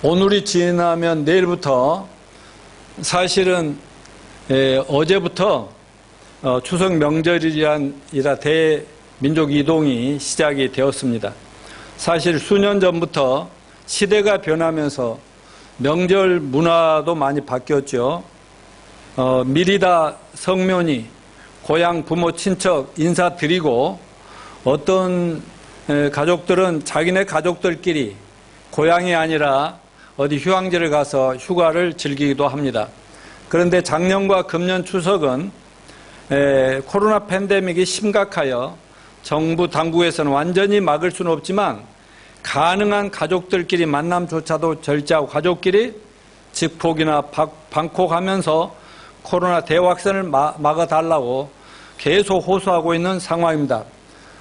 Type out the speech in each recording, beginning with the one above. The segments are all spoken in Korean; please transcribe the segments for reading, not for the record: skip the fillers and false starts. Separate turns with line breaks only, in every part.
오늘이 지나면 내일부터 사실은 어제부터 추석 명절이라 대민족 이동이 시작이 되었습니다. 사실 수년 전부터 시대가 변하면서 명절 문화도 많이 바뀌었죠. 미리다 성묘니 고향 부모 친척 인사드리고 어떤 가족들은 자기네 가족들끼리 고향이 아니라 어디 휴양지를 가서 휴가를 즐기기도 합니다. 그런데 작년과 금년 추석은 코로나 팬데믹이 심각하여 정부 당국에서는 완전히 막을 수는 없지만 가능한 가족들끼리 만남조차도 절제하고 가족끼리 직폭이나 방콕하면서 코로나 대확산을 막아달라고 계속 호소하고 있는 상황입니다.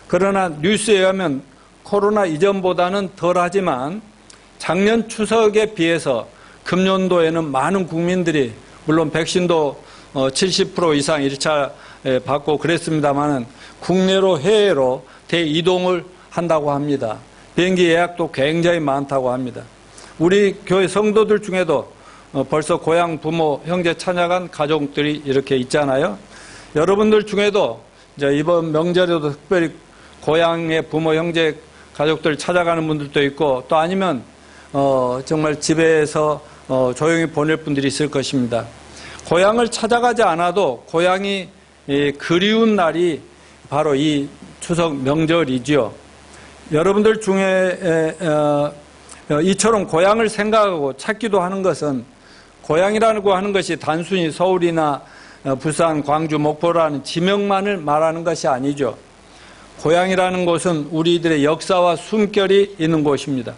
그러나 뉴스에 의하면 코로나 이전보다는 덜하지만 작년 추석에 비해서 금년도에는 많은 국민들이 물론 백신도 70% 이상 1차 받고 그랬습니다만 국내로 해외로 대이동을 한다고 합니다. 비행기 예약도 굉장히 많다고 합니다. 우리 교회 성도들 중에도 벌써 고향 부모 형제 찾아간 가족들이 이렇게 있잖아요. 여러분들 중에도 이제 이번 명절에도 특별히 고향의 부모 형제 가족들 찾아가는 분들도 있고 또 아니면 정말 집에서 조용히 보낼 분들이 있을 것입니다. 고향을 찾아가지 않아도 고향이 그리운 날이 바로 이 추석 명절이지요. 여러분들 중에 이처럼 고향을 생각하고 찾기도 하는 것은 고향이라고 하는 것이 단순히 서울이나 부산, 광주, 목포라는 지명만을 말하는 것이 아니죠. 고향이라는 곳은 우리들의 역사와 숨결이 있는 곳입니다.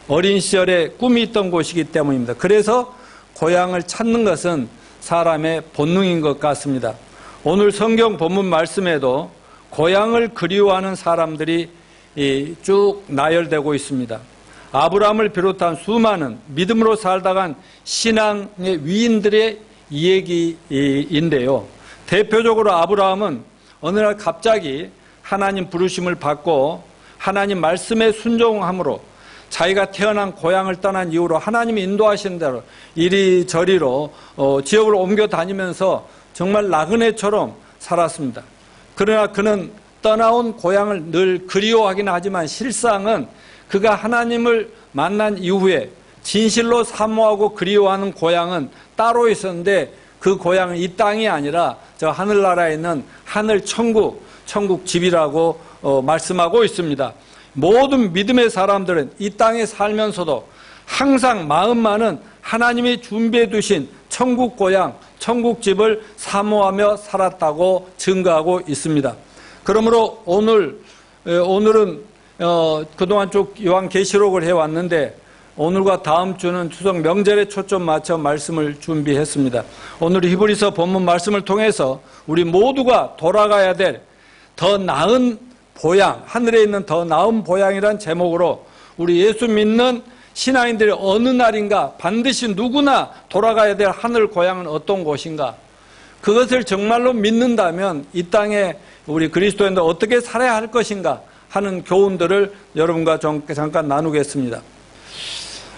어린 시절에 꿈이 있던 곳이기 때문입니다. 그래서 고향을 찾는 것은 사람의 본능인 것 같습니다. 오늘 성경 본문 말씀에도 고향을 그리워하는 사람들이 쭉 나열되고 있습니다. 아브라함을 비롯한 수많은 믿음으로 살다간 신앙의 위인들의 이야기인데요. 대표적으로 아브라함은 어느 날 갑자기 하나님 부르심을 받고 하나님 말씀에 순종함으로 자기가 태어난 고향을 떠난 이후로 하나님이 인도하시는 대로 이리저리로 지역을 옮겨 다니면서 정말 나그네처럼 살았습니다. 그러나 그는 떠나온 고향을 늘 그리워하긴 하지만 실상은 그가 하나님을 만난 이후에 진실로 사모하고 그리워하는 고향은 따로 있었는데 그 고향은 이 땅이 아니라 저 하늘나라에 있는 하늘 천국 집이라고 말씀하고 있습니다. 모든 믿음의 사람들은 이 땅에 살면서도 항상 마음만은 하나님이 준비해 두신 천국 고향, 천국 집을 사모하며 살았다고 증거하고 있습니다. 그러므로 오늘은 그동안 쭉 요한계시록을 해왔는데 오늘과 다음 주는 추석 명절에 초점 맞춰 말씀을 준비했습니다. 오늘 히브리서 본문 말씀을 통해서 우리 모두가 돌아가야 될 더 나은 보양, 하늘에 있는 더 나은 보양이란 제목으로 우리 예수 믿는 신앙인들이 어느 날인가 반드시 누구나 돌아가야 될 하늘 고향은 어떤 곳인가, 그것을 정말로 믿는다면 이 땅에 우리 그리스도인들 어떻게 살아야 할 것인가 하는 교훈들을 여러분과 잠깐 나누겠습니다.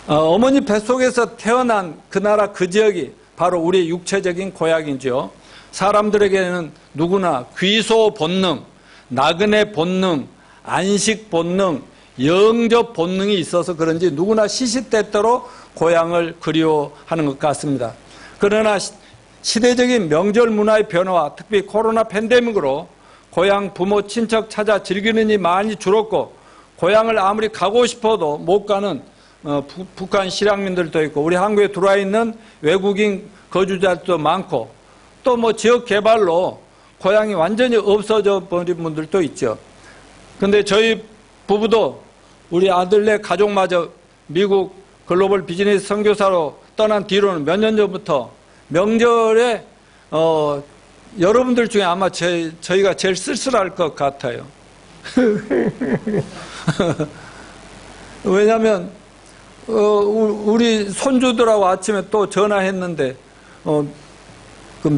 어머니 뱃속에서 태어난 그 나라 그 지역이 바로 우리의 육체적인 고향이죠. 사람들에게는 누구나 귀소 본능, 나그네 본능, 안식 본능, 영접 본능이 있어서 그런지 누구나 시시때때로 고향을 그리워하는 것 같습니다. 그러나 시대적인 명절 문화의 변화와 특히 코로나 팬데믹으로 고향 부모 친척 찾아 즐기는 일이 많이 줄었고 고향을 아무리 가고 싶어도 못 가는 북한 실향민들도 있고 우리 한국에 들어와 있는 외국인 거주자들도 많고 또 뭐 지역 개발로 고향이 완전히 없어져 버린 분들도 있죠. 근데 저희 부부도 우리 아들네 가족마저 미국 글로벌 비즈니스 선교사로 떠난 뒤로는 몇 년 전부터 명절에 여러분들 중에 아마 저희가 제일 쓸쓸할 것 같아요. 왜냐하면 우리 손주들하고 아침에 또 전화했는데 그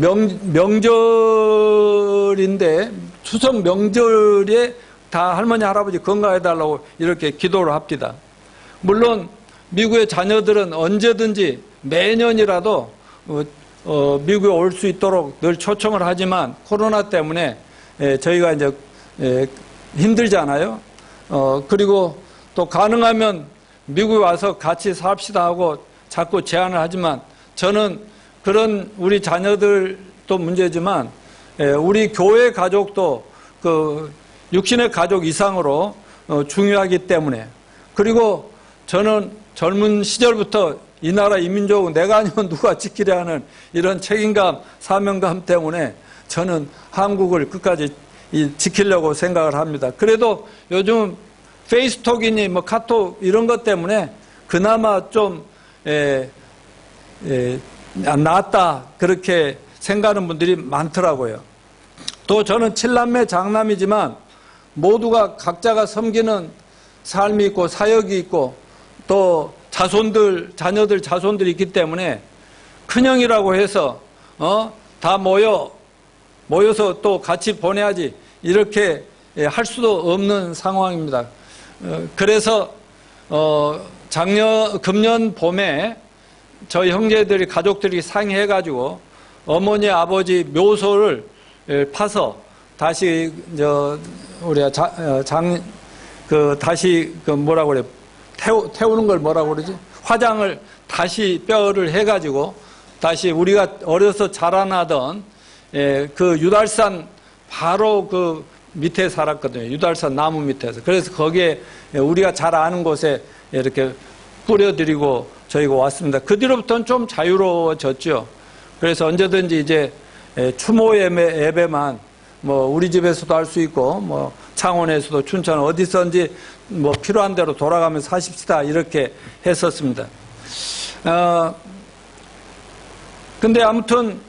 명절인데 추석 명절에 다 할머니 할아버지 건강해달라고 이렇게 기도를 합니다. 물론 미국의 자녀들은 언제든지 매년이라도 미국에 올 수 있도록 늘 초청을 하지만 코로나 때문에 저희가 이제 힘들잖아요. 그리고 또 가능하면 미국에 와서 같이 삽시다 하고 자꾸 제안을 하지만 저는 그런 우리 자녀들도 문제지만 우리 교회 가족도 그 육신의 가족 이상으로 중요하기 때문에, 그리고 저는 젊은 시절부터 이 나라 이민족 내가 아니면 누가 지키려 하는 이런 책임감, 사명감 때문에 저는 한국을 끝까지 지키려고 생각을 합니다. 그래도 요즘 페이스톡이니 뭐 카톡 이런 것 때문에 그나마 좀 낫다 그렇게 생각하는 분들이 많더라고요. 또 저는 7남매 장남이지만 모두가 각자가 섬기는 삶이 있고 사역이 있고 또 자녀들 자손들이 있기 때문에 큰형이라고 해서 다 모여서 또 같이 보내야지 이렇게 할 수도 없는 상황입니다. 그래서 금년 봄에 저희 형제들이 가족들이 상의해가지고 어머니 아버지 묘소를 파서 다시 우리가 다시 뭐라고 그래, 태우는 걸 뭐라고 그러지? 화장을 다시 뼈를 해가지고 다시 우리가 어려서 자라나던 그 유달산 바로 그 밑에 살았거든요. 유달산 나무 밑에서. 그래서 거기에 우리가 잘 아는 곳에 이렇게 뿌려드리고 저희가 왔습니다. 그 뒤로부터는 좀 자유로워졌죠. 그래서 언제든지 이제 추모 예배만 뭐 우리 집에서도 할 수 있고 뭐 창원에서도 춘천 어디서든지 뭐 필요한 대로 돌아가면서 하십시다 이렇게 했었습니다. 근데 아무튼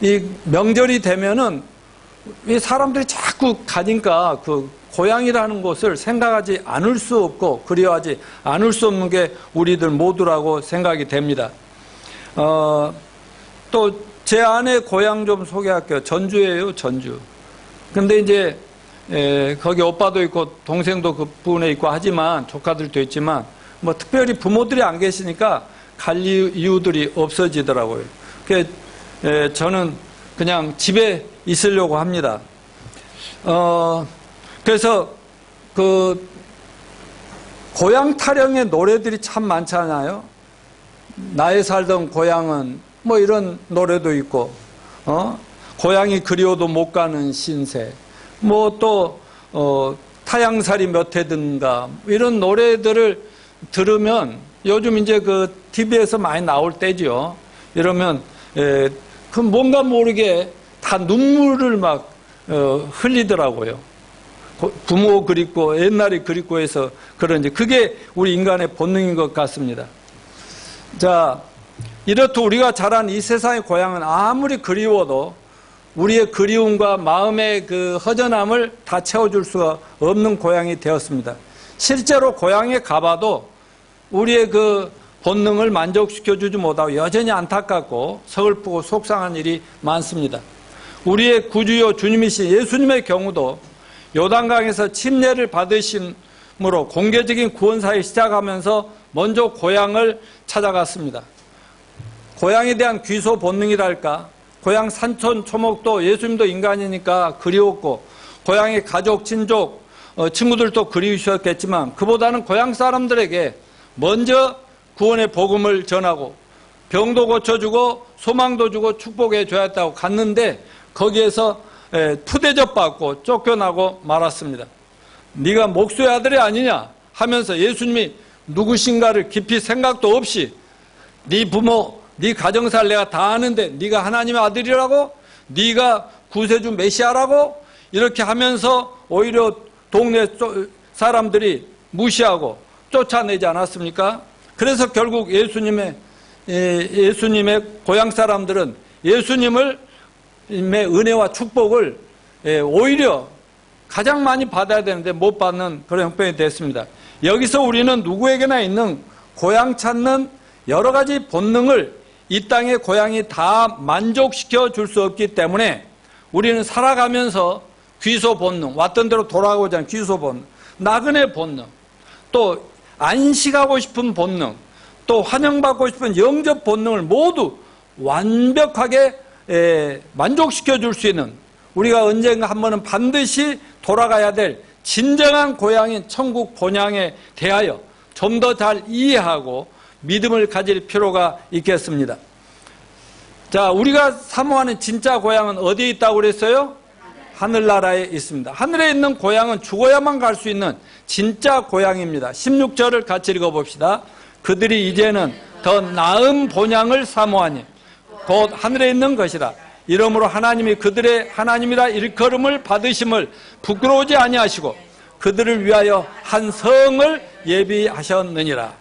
이 명절이 되면은 이 사람들이 자꾸 가니까 그 고향이라는 곳을 생각하지 않을 수 없고 그리워하지 않을 수 없는 게 우리들 모두라고 생각이 됩니다. 또 제 아내 고향 좀 소개할게요. 전주예요, 전주. 근데 이제 거기 오빠도 있고 동생도 그 부분에 있고 하지만 조카들도 있지만 뭐 특별히 부모들이 안 계시니까 갈 이유들이 없어지더라고요. 그래서 저는 그냥 집에 있으려고 합니다. 그래서 그 고향 타령의 노래들이 참 많잖아요. 나의 살던 고향은 뭐 이런 노래도 있고, 고향이 그리워도 못 가는 신세, 뭐 또 타향살이 몇 해든가 이런 노래들을 들으면 요즘 이제 그 TV에서 많이 나올 때죠. 이러면 그 뭔가 모르게 다 눈물을 막 흘리더라고요. 부모 그립고 옛날이 그립고 해서 그런지 그게 우리 인간의 본능인 것 같습니다. 자, 이렇듯 우리가 자란 이 세상의 고향은 아무리 그리워도 우리의 그리움과 마음의 그 허전함을 다 채워줄 수가 없는 고향이 되었습니다. 실제로 고향에 가봐도 우리의 그 본능을 만족시켜주지 못하고 여전히 안타깝고 서글프고 속상한 일이 많습니다. 우리의 구주요 주님이신 예수님의 경우도 요단강에서 침례를 받으심으로 공개적인 구원사를 시작하면서 먼저 고향을 찾아갔습니다. 고향에 대한 귀소 본능이랄까, 고향 산천 초목도 예수님도 인간이니까 그리웠고 고향의 가족, 친족, 친구들도 그리우셨겠지만 그보다는 고향 사람들에게 먼저 구원의 복음을 전하고 병도 고쳐주고 소망도 주고 축복해 줘야 했다고 갔는데 거기에서 푸대접 받고 쫓겨나고 말았습니다. 네가 목수의 아들이 아니냐 하면서 예수님이 누구신가를 깊이 생각도 없이 네 부모, 네 가정사를 내가 다 아는데 네가 하나님의 아들이라고? 네가 구세주 메시아라고? 이렇게 하면서 오히려 동네 사람들이 무시하고 쫓아내지 않았습니까? 그래서 결국 예수님의 고향 사람들은 예수님의 은혜와 축복을 오히려 가장 많이 받아야 되는데 못 받는 그런 형편이 됐습니다. 여기서 우리는 누구에게나 있는 고향 찾는 여러 가지 본능을 이 땅의 고향이 다 만족시켜 줄 수 없기 때문에 우리는 살아가면서 귀소 본능, 왔던 대로 돌아가고자 하는 귀소 본능, 나그네 본능, 또 안식하고 싶은 본능, 또 환영받고 싶은 영접 본능을 모두 완벽하게 만족시켜 줄 수 있는, 우리가 언젠가 한 번은 반드시 돌아가야 될 진정한 고향인 천국 본향에 대하여 좀 더 잘 이해하고 믿음을 가질 필요가 있겠습니다. 자, 우리가 사모하는 진짜 고향은 어디에 있다고 그랬어요? 하늘나라에 있습니다. 하늘에 있는 고향은 죽어야만 갈 수 있는 진짜 고향입니다. 16절을 같이 읽어봅시다. 그들이 이제는 더 나은 본향을 사모하니 곧 하늘에 있는 것이라. 이러므로 하나님이 그들의 하나님이라 일컬음을 받으심을 부끄러우지 아니하시고 그들을 위하여 한 성을 예비하셨느니라.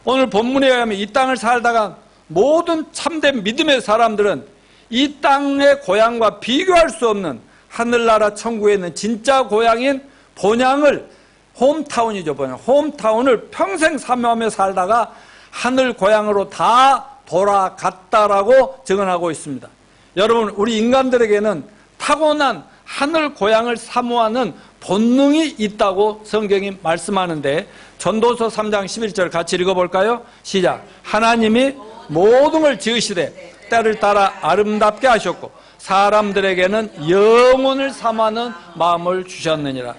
오늘 본문에 의하면 이 땅을 살다가 모든 참된 믿음의 사람들은 이 땅의 고향과 비교할 수 없는 하늘나라 천국에 있는 진짜 고향인 본향을, 홈타운이죠, 본향. 홈타운을 평생 사모하며 살다가 하늘 고향으로 다 돌아갔다라고 증언하고 있습니다. 여러분, 우리 인간들에게는 타고난 하늘 고향을 사모하는 본능이 있다고 성경이 말씀하는데, 전도서 3장 11절 같이 읽어볼까요? 시작. 하나님이 모든 걸 지으시되 때를 따라 아름답게 하셨고 사람들에게는 영혼을 사모하는 마음을 주셨느니라.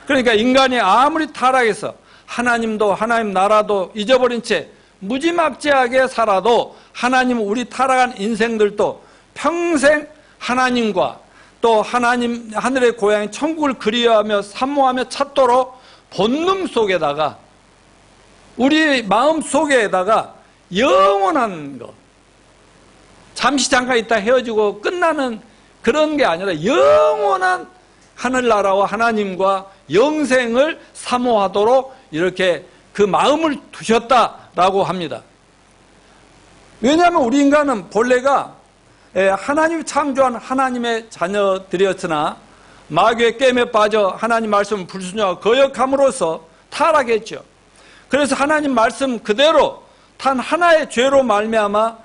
그러니까 인간이 아무리 타락해서 하나님도 하나님 나라도 잊어버린 채 무지막지하게 살아도 하나님, 우리 타락한 인생들도 평생 하나님과 또 하나님 하늘의 고향인 천국을 그리워하며 사모하며 찾도록 본능 속에다가, 우리 마음 속에다가 영원한 것, 잠시 잠깐 있다 헤어지고 끝나는 그런 게 아니라 영원한 하늘나라와 하나님과 영생을 사모하도록 이렇게 그 마음을 두셨다라고 합니다. 왜냐하면 우리 인간은 본래가 하나님이 창조한 하나님의 자녀들이었으나 마귀의 게임에 빠져 하나님 말씀을 불순종하고 거역함으로써 타락했죠. 그래서 하나님 말씀 그대로 단 하나의 죄로 말미암아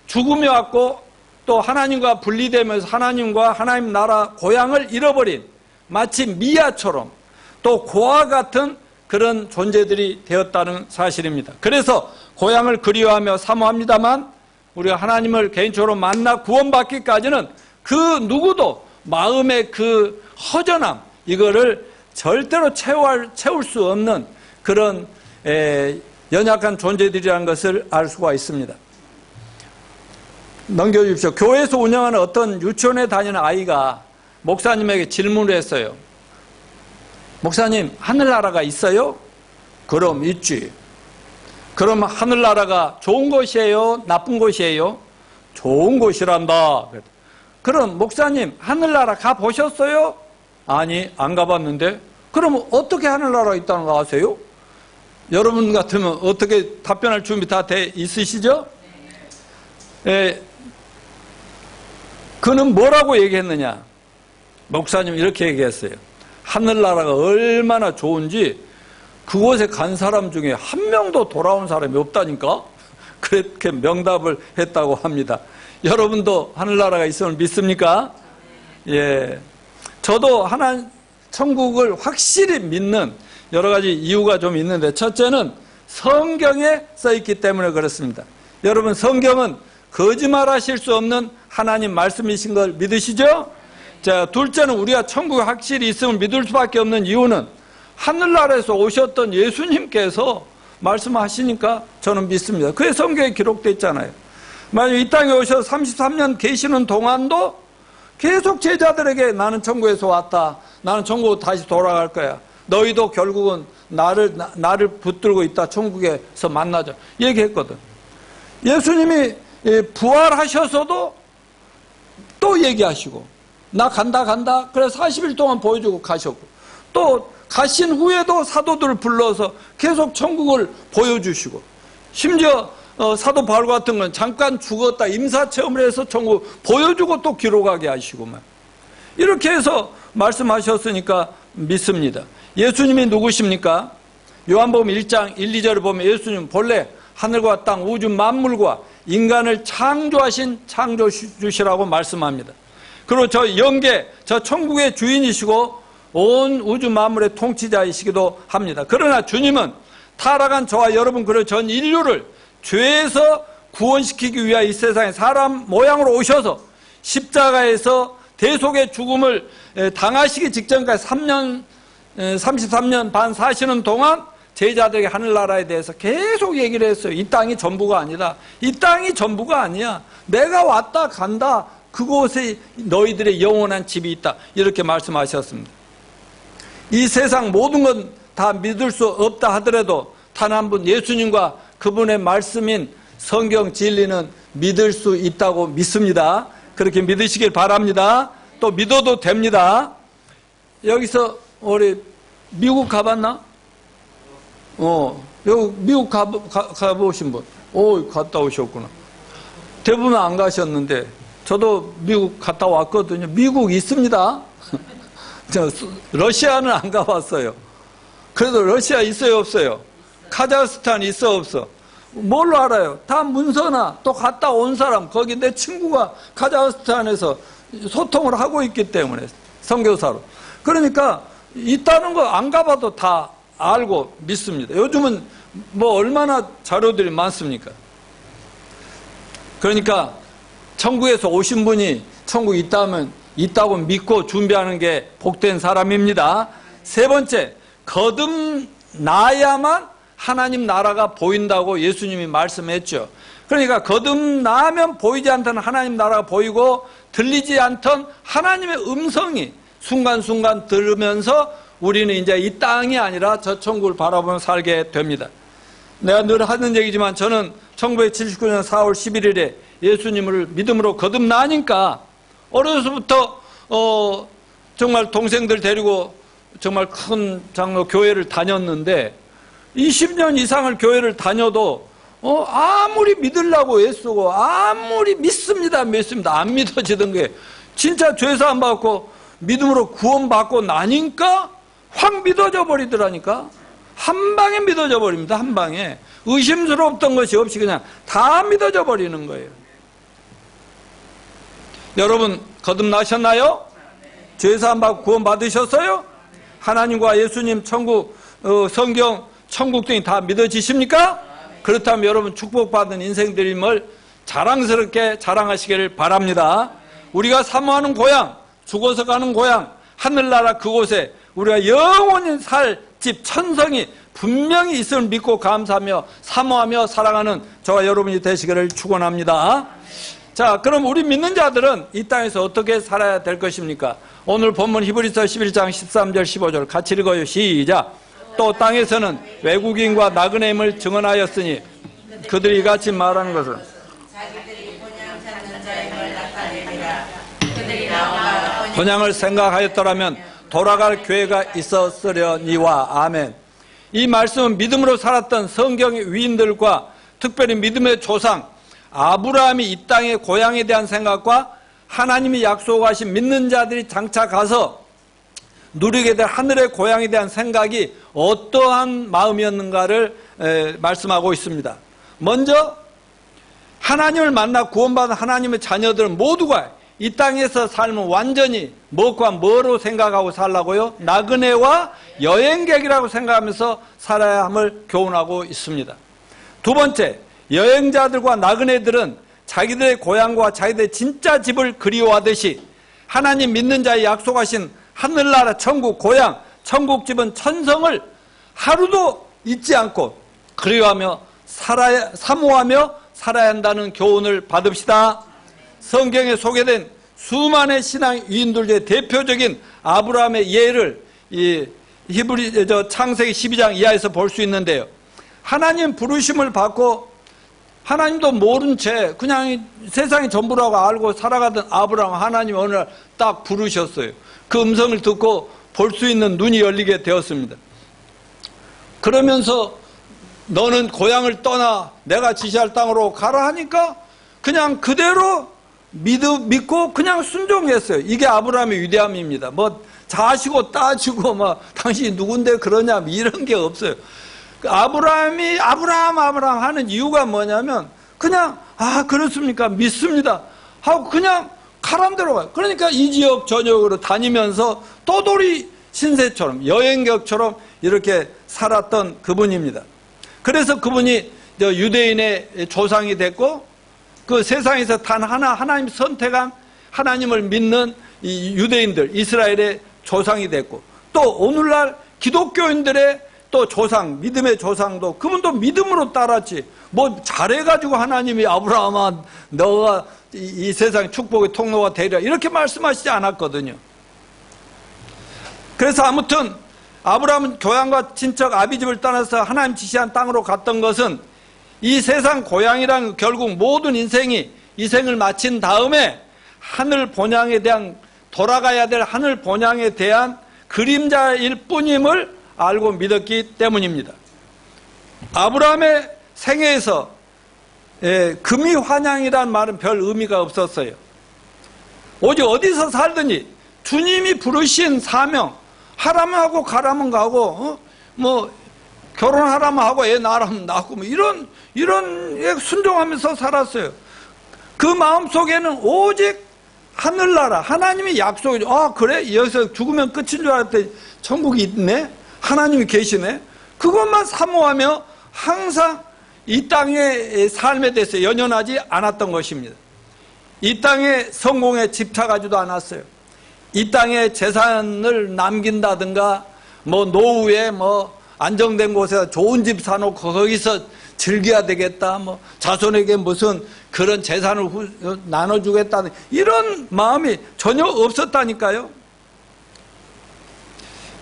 죽음이 왔고 또 하나님과 분리되면서 하나님과 하나님 나라 고향을 잃어버린, 마치 미아처럼 또 고아 같은 그런 존재들이 되었다는 사실입니다. 그래서 고향을 그리워하며 사모합니다만 우리가 하나님을 개인적으로 만나 구원받기까지는 그 누구도 마음의 그 허전함, 이거를 절대로 채울 수 없는 그런 연약한 존재들이라는 것을 알 수가 있습니다. 넘겨주십시오. 교회에서 운영하는 어떤 유치원에 다니는 아이가 목사님에게 질문을 했어요. 목사님, 하늘나라가 있어요? 그럼 있지. 그럼 하늘나라가 좋은 곳이에요? 나쁜 곳이에요? 좋은 곳이란다. 그럼 목사님, 하늘나라 가보셨어요? 아니, 안 가봤는데. 그럼 어떻게 하늘나라가 있다는 거 아세요? 여러분 같으면 어떻게 답변할 준비 다 돼 있으시죠? 그는 뭐라고 얘기했느냐? 목사님 이렇게 얘기했어요. 하늘나라가 얼마나 좋은지 그곳에 간 사람 중에 한 명도 돌아온 사람이 없다니까? 그렇게 명답을 했다고 합니다. 여러분도 하늘나라가 있음을 믿습니까? 예. 저도 천국을 확실히 믿는 여러 가지 이유가 좀 있는데, 첫째는 성경에 써있기 때문에 그렇습니다. 여러분, 성경은 거짓말하실 수 없는 하나님 말씀이신 걸 믿으시죠? 자, 둘째는 우리가 천국에 확실히 있음을 믿을 수밖에 없는 이유는 하늘나라에서 오셨던 예수님께서 말씀하시니까 저는 믿습니다. 그게 성경에 기록되어 있잖아요. 만약 이 땅에 오셔서 33년 계시는 동안도 계속 제자들에게 나는 천국에서 왔다, 나는 천국으로 다시 돌아갈 거야, 너희도 결국은 나를 붙들고 있다, 천국에서 만나자 얘기했거든. 예수님이 부활하셔서도 또 얘기하시고 나 간다 그래서 40일 동안 보여주고 가셨고, 또 가신 후에도 사도들을 불러서 계속 천국을 보여주시고, 심지어 사도 바울 같은 건 잠깐 죽었다 임사체험을 해서 천국 보여주고 또 기록하게 하시고만, 이렇게 해서 말씀하셨으니까 믿습니다. 예수님이 누구십니까? 요한복음 1장 1, 2절을 보면 예수님 본래 하늘과 땅 우주 만물과 인간을 창조하신 창조주시라고 말씀합니다. 그리고 저 천국의 주인이시고 온 우주 만물의 통치자이시기도 합니다. 그러나 주님은 타락한 저와 여러분 그리고 전 인류를 죄에서 구원시키기 위하여 이 세상에 사람 모양으로 오셔서 십자가에서 대속의 죽음을 당하시기 직전까지 33년 반 사시는 동안 제자들에게 하늘나라에 대해서 계속 얘기를 했어요. 이 땅이 전부가 아니다. 이 땅이 전부가 아니야. 내가 왔다 간다. 그곳에 너희들의 영원한 집이 있다. 이렇게 말씀하셨습니다. 이 세상 모든 건 다 믿을 수 없다 하더라도 단 한 분 예수님과 그분의 말씀인 성경 진리는 믿을 수 있다고 믿습니다. 그렇게 믿으시길 바랍니다. 또 믿어도 됩니다. 여기서 우리 미국 가봤나? 여기 미국 가보신 분? 갔다 오셨구나. 대부분 안 가셨는데 저도 미국 갔다 왔거든요. 미국 있습니다. 러시아는 안 가봤어요. 그래도 러시아 있어요, 없어요? 카자흐스탄 있어, 없어? 뭘로 알아요? 다 문서나 또 갔다 온 사람, 거기 내 친구가 카자흐스탄에서 소통을 하고 있기 때문에, 선교사로. 그러니까 있다는 거 안 가봐도 다 알고 믿습니다. 요즘은 뭐 얼마나 자료들이 많습니까? 그러니까 천국에서 오신 분이 천국 있다고 믿고 준비하는 게 복된 사람입니다. 세 번째, 거듭나야만 하나님 나라가 보인다고 예수님이 말씀했죠. 그러니까 거듭나면 보이지 않던 하나님 나라가 보이고 들리지 않던 하나님의 음성이 순간순간 들으면서 우리는 이제 이 땅이 아니라 저 천국을 바라보며 살게 됩니다. 내가 늘 하는 얘기지만 저는 1979년 4월 11일에 예수님을 믿음으로 거듭나니까 어려서부터 정말 동생들 데리고 정말 큰 장로 교회를 다녔는데 20년 이상을 교회를 다녀도 아무리 믿으려고 애쓰고 아무리 믿습니다 안 믿어지던 게 진짜 죄사함 받고 믿음으로 구원받고 나니까 확 믿어져 버리더라니까. 한 방에 믿어져 버립니다. 한 방에 의심스러웠던 것이 없이 그냥 다 믿어져 버리는 거예요. 여러분 거듭나셨나요? 죄사함 받고 구원받으셨어요? 하나님과 예수님, 천국, 성경, 천국 등이 다 믿어지십니까? 그렇다면 여러분 축복받은 인생들임을 자랑스럽게 자랑하시기를 바랍니다. 우리가 사모하는 고향, 죽어서 가는 고향, 하늘나라 그곳에 우리가 영원히 살 집 천성이 분명히 있음을 믿고 감사하며 사모하며 사랑하는 저와 여러분이 되시기를 축원합니다. 자, 그럼 우리 믿는 자들은 이 땅에서 어떻게 살아야 될 것입니까? 오늘 본문 히브리서 11장 13절 15절 같이 읽어요. 시작. 또 땅에서는 외국인과 나그네임을 증언하였으니 그들이 같이 말하는 것은
자기들이 본향 찾는 자임을 나타내리라. 그들이 나와
본향을 생각하였더라면 돌아갈 교회가 있었으려니와. 아멘. 이 말씀은 믿음으로 살았던 성경의 위인들과 특별히 믿음의 조상 아브라함이 이 땅의 고향에 대한 생각과 하나님이 약속하신 믿는 자들이 장차 가서 누리게 될 하늘의 고향에 대한 생각이 어떠한 마음이었는가를 말씀하고 있습니다. 먼저 하나님을 만나 구원받은 하나님의 자녀들은 모두가 이 땅에서 삶은 완전히 무엇과 뭐로 생각하고 살라고요? 나그네와 여행객이라고 생각하면서 살아야 함을 교훈하고 있습니다. 두 번째, 여행자들과 나그네들은 자기들의 고향과 자기들의 진짜 집을 그리워하듯이 하나님 믿는 자의 약속하신 하늘나라 천국 고향, 천국집은 천성을 하루도 잊지 않고 그리워하며 사모하며 살아야 한다는 교훈을 받읍시다. 성경에 소개된 수많은 신앙 위인들 중에 대표적인 아브라함의 예를 창세기 12장 이하에서 볼 수 있는데요. 하나님 부르심을 받고 하나님도 모른 채 그냥 세상이 전부라고 알고 살아가던 아브라함, 하나님이 어느 날 딱 부르셨어요. 그 음성을 듣고 볼 수 있는 눈이 열리게 되었습니다. 그러면서 너는 고향을 떠나 내가 지시할 땅으로 가라 하니까 그냥 그대로 믿고 그냥 순종했어요. 이게 아브라함의 위대함입니다. 뭐 자시고 따지고 막 당신이 누군데 그러냐 이런 게 없어요. 아브라함이 아브라함 하는 이유가 뭐냐면 그냥 그렇습니까? 믿습니다 하고 그냥 가란 대로 가요. 그러니까 이 지역 저녁으로 다니면서 떠돌이 신세처럼 여행객처럼 이렇게 살았던 그분입니다. 그래서 그분이 유대인의 조상이 됐고 그 세상에서 단 하나 하나님 선택한 하나님을 믿는 이 유대인들 이스라엘의 조상이 됐고 또 오늘날 기독교인들의 또 조상 믿음의 조상도 그분도 믿음으로 따랐지 뭐 잘해가지고 하나님이 아브라함아 너가 이 세상 축복의 통로가 되리라 이렇게 말씀하시지 않았거든요. 그래서 아무튼 아브라함은 교양과 친척 아비집을 떠나서 하나님 지시한 땅으로 갔던 것은 이 세상 고향이란 결국 모든 인생이 이 생을 마친 다음에 하늘 본향에 대한 돌아가야 될 하늘 본향에 대한 그림자일 뿐임을 알고 믿었기 때문입니다. 아브라함의 생애에서 금이 환향이란 말은 별 의미가 없었어요. 오직 어디서 살든지 주님이 부르신 사명 하라면 하고 가라면 가고 뭐 결혼하라면 하고 애 낳으라면 낳고 뭐 이런 순종하면서 살았어요. 그 마음속에는 오직 하늘나라 하나님이 약속이죠. 아 그래? 여기서 죽으면 끝인 줄 알았더니 천국이 있네? 하나님이 계시네? 그것만 사모하며 항상 이 땅의 삶에 대해서 연연하지 않았던 것입니다. 이 땅의 성공에 집착하지도 않았어요. 이 땅에 재산을 남긴다든가 뭐 노후에 뭐 안정된 곳에 좋은 집 사놓고 거기서 즐겨야 되겠다 뭐 자손에게 무슨 그런 재산을 나눠주겠다는 이런 마음이 전혀 없었다니까요.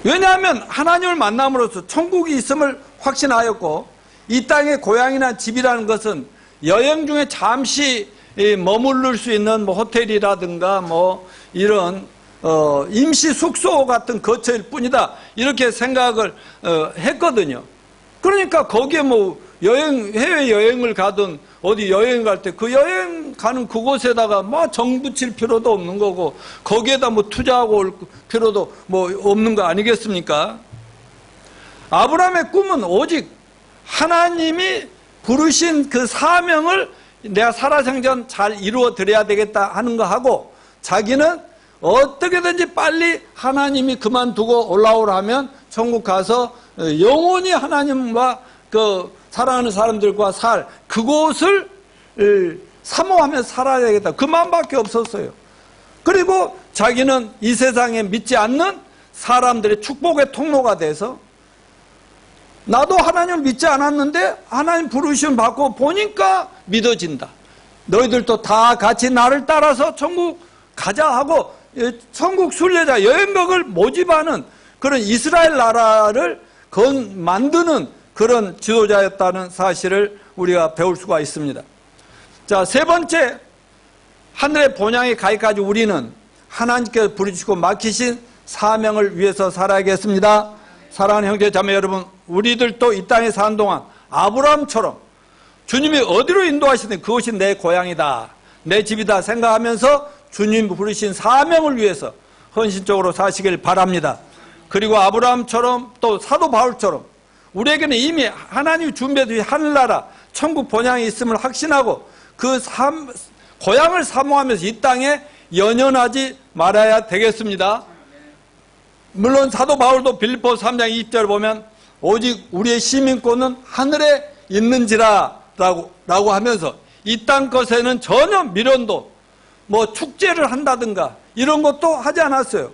왜냐하면 하나님을 만남으로써 천국이 있음을 확신하였고 이 땅의 고향이나 집이라는 것은 여행 중에 잠시 머무를 수 있는 뭐 호텔이라든가 뭐 이런 임시 숙소 같은 거처일 뿐이다 이렇게 생각을 했거든요. 그러니까 거기에 뭐 해외 여행을 가든 어디 여행 갈 때 그 여행 가는 그곳에다가 뭐 정 붙일 필요도 없는 거고 거기에다 뭐 투자하고 올 필요도 뭐 없는 거 아니겠습니까? 아브라함의 꿈은 오직 하나님이 부르신 그 사명을 내가 살아생전 잘 이루어 드려야 되겠다 하는 거 하고 자기는 어떻게든지 빨리 하나님이 그만두고 올라오라면 천국 가서 영원히 하나님과 그 사랑하는 사람들과 그곳을 사모하며 살아야 되겠다 그 마음밖에 없었어요. 그리고 자기는 이 세상에 믿지 않는 사람들의 축복의 통로가 돼서 나도 하나님을 믿지 않았는데 하나님 부르심 받고 보니까 믿어진다. 너희들도 다 같이 나를 따라서 천국 가자 하고 천국 순례자 여행객을 모집하는 그런 이스라엘 나라를 만드는 그런 지도자였다는 사실을 우리가 배울 수가 있습니다. 자, 세 번째, 하늘의 본향에 가기까지 우리는 하나님께서 부르시고 맡기신 사명을 위해서 살아야겠습니다. 사랑하는 형제 자매 여러분, 우리들도 이 땅에 사는 동안 아브라함처럼 주님이 어디로 인도하시든 그것이 내 고향이다, 내 집이다 생각하면서 주님 부르신 사명을 위해서 헌신적으로 사시길 바랍니다. 그리고 아브라함처럼 또 사도 바울처럼 우리에게는 이미 하나님이 준비해 주신 하늘나라 천국 본향이 있음을 확신하고 그 고향을 사모하면서 이 땅에 연연하지 말아야 되겠습니다. 물론 사도 바울도 빌립보 3장 20절 보면 오직 우리의 시민권은 하늘에 있는지라 라고 하면서 이 땅 것에는 전혀 미련도 뭐 축제를 한다든가 이런 것도 하지 않았어요.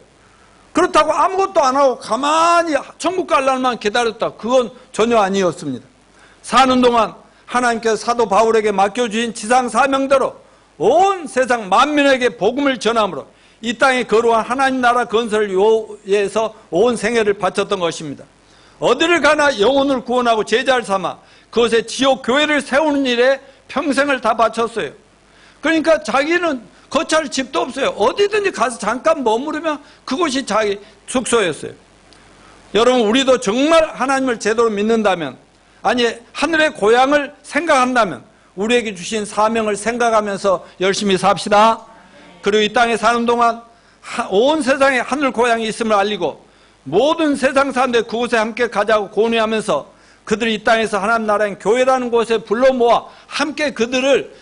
그렇다고 아무것도 안 하고 가만히 천국 갈 날만 기다렸다. 그건 전혀 아니었습니다. 사는 동안 하나님께서 사도 바울에게 맡겨주신 지상 사명대로 온 세상 만민에게 복음을 전함으로 이 땅에 거룩한 하나님 나라 건설을 위해서 온 생애를 바쳤던 것입니다. 어디를 가나 영혼을 구원하고 제자를 삼아 그것에 지옥 교회를 세우는 일에 평생을 다 바쳤어요. 그러니까 자기는 거처할 집도 없어요. 어디든지 가서 잠깐 머무르면 그곳이 자기 숙소였어요. 여러분, 우리도 정말 하나님을 제대로 믿는다면, 아니 하늘의 고향을 생각한다면 우리에게 주신 사명을 생각하면서 열심히 삽시다. 그리고 이 땅에 사는 동안 온 세상에 하늘 고향이 있음을 알리고 모든 세상 사람들 그곳에 함께 가자고 권유하면서 그들이 이 땅에서 하나님 나라인 교회라는 곳에 불러 모아 함께 그들을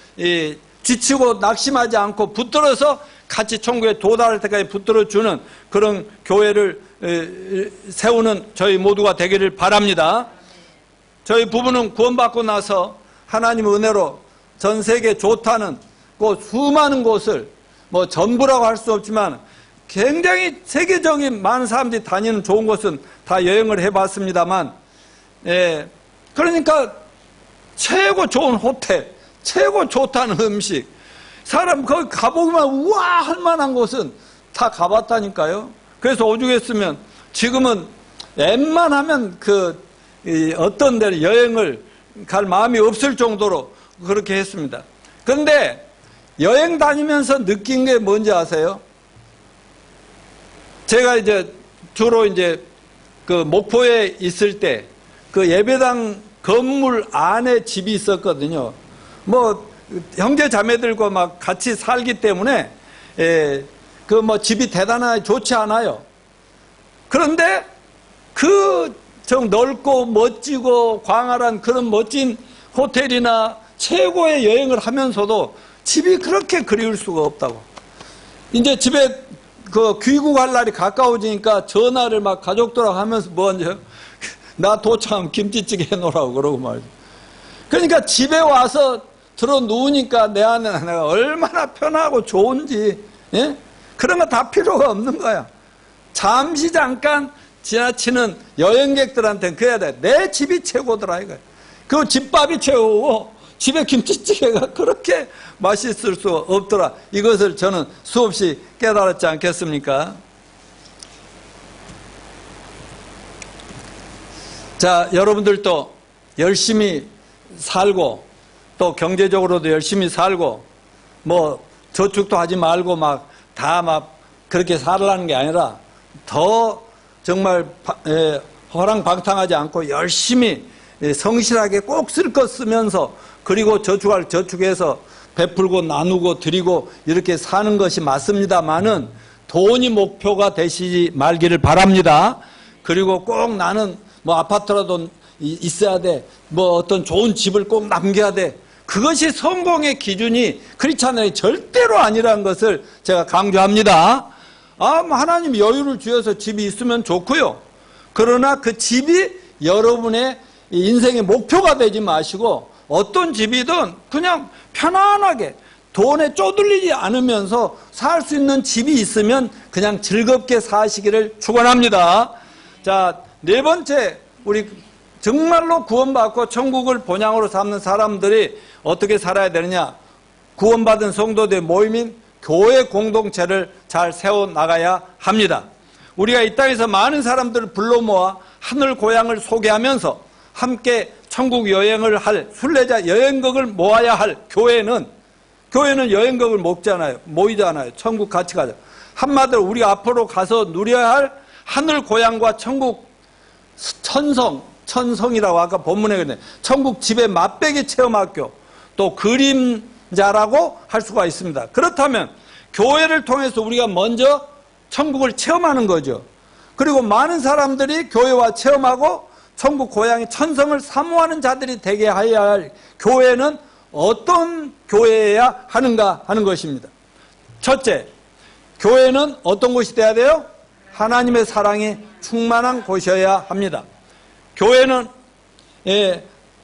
지치고 낙심하지 않고 붙들어서 같이 천국에 도달할 때까지 붙들어주는 그런 교회를 세우는 저희 모두가 되기를 바랍니다. 저희 부부는 구원받고 나서 하나님의 은혜로 전 세계 좋다는 그 수많은 곳을 뭐 전부라고 할 수 없지만 굉장히 세계적인 많은 사람들이 다니는 좋은 곳은 다 여행을 해봤습니다만, 그러니까 최고 좋은 호텔, 최고 좋다는 음식, 사람 거기 가보기만 우와 할 만한 곳은 다 가봤다니까요. 그래서 오죽했으면 지금은 웬만하면 어떤 데를 여행을 갈 마음이 없을 정도로 그렇게 했습니다. 그런데 여행 다니면서 느낀 게 뭔지 아세요? 제가 주로 그 목포에 있을 때 그 예배당 건물 안에 집이 있었거든요. 뭐 형제 자매들과 막 같이 살기 때문에 집이 대단하게 좋지 않아요. 그런데 좀 넓고 멋지고 광활한 그런 멋진 호텔이나 최고의 여행을 하면서도 집이 그렇게 그리울 수가 없다고. 이제 집에 귀국할 날이 가까워지니까 전화를 막 가족들하고 하면서 나 도착하면 김치찌개 해놓으라고 그러고 말이죠. 그러니까 집에 와서 들어 누우니까 내 안에 내가 얼마나 편하고 좋은지, 그런 거 다 필요가 없는 거야. 잠시 잠깐 지나치는 여행객들한테는 그래야 돼. 내 집이 최고더라 이거야. 그 집밥이 최고고 집에 김치찌개가 그렇게 맛있을 수 없더라. 이것을 저는 수없이 깨달았지 않겠습니까? 자, 여러분들도 열심히 살고 또 경제적으로도 열심히 살고 뭐 저축도 하지 말고 그렇게 살라는 게 아니라 더 정말 허랑방탕하지 않고 열심히 성실하게 꼭 쓸 것 쓰면서 그리고 저축할 저축해서 베풀고 나누고 드리고 이렇게 사는 것이 맞습니다만은 돈이 목표가 되시지 말기를 바랍니다. 그리고 꼭 나는 뭐 아파트라도 있어야 돼. 뭐 어떤 좋은 집을 꼭 남겨야 돼. 그것이 성공의 기준이 크리스찬의 절대로 아니라는 것을 제가 강조합니다. 하나님 여유를 주셔서 집이 있으면 좋고요. 그러나 그 집이 여러분의 인생의 목표가 되지 마시고 어떤 집이든 그냥 편안하게 돈에 쪼들리지 않으면서 살 수 있는 집이 있으면 그냥 즐겁게 사시기를 축원합니다. 자, 네 번째, 우리 정말로 구원받고 천국을 본향으로 삼는 사람들이 어떻게 살아야 되느냐? 구원받은 성도들의 모임인 교회 공동체를 잘 세워나가야 합니다. 우리가 이 땅에서 많은 사람들을 불러 모아 하늘 고향을 소개하면서 함께 천국 여행을 할 순례자 여행객을 모아야 할 교회는 여행객을 모이잖아요. 천국 같이 가자. 한마디로 우리가 앞으로 가서 누려야 할 하늘 고향과 천국 천성이라고 아까 본문에 그랬는데 천국 집의 맛배기 체험학교 또 그림자라고 할 수가 있습니다. 그렇다면 교회를 통해서 우리가 먼저 천국을 체험하는 거죠. 그리고 많은 사람들이 교회와 체험하고 천국 고향의 천성을 사모하는 자들이 되게 하여야 할 교회는 어떤 교회여야 하는가 하는 것입니다. 첫째, 교회는 어떤 곳이 돼야 돼요? 하나님의 사랑이 충만한 곳이어야 합니다. 교회는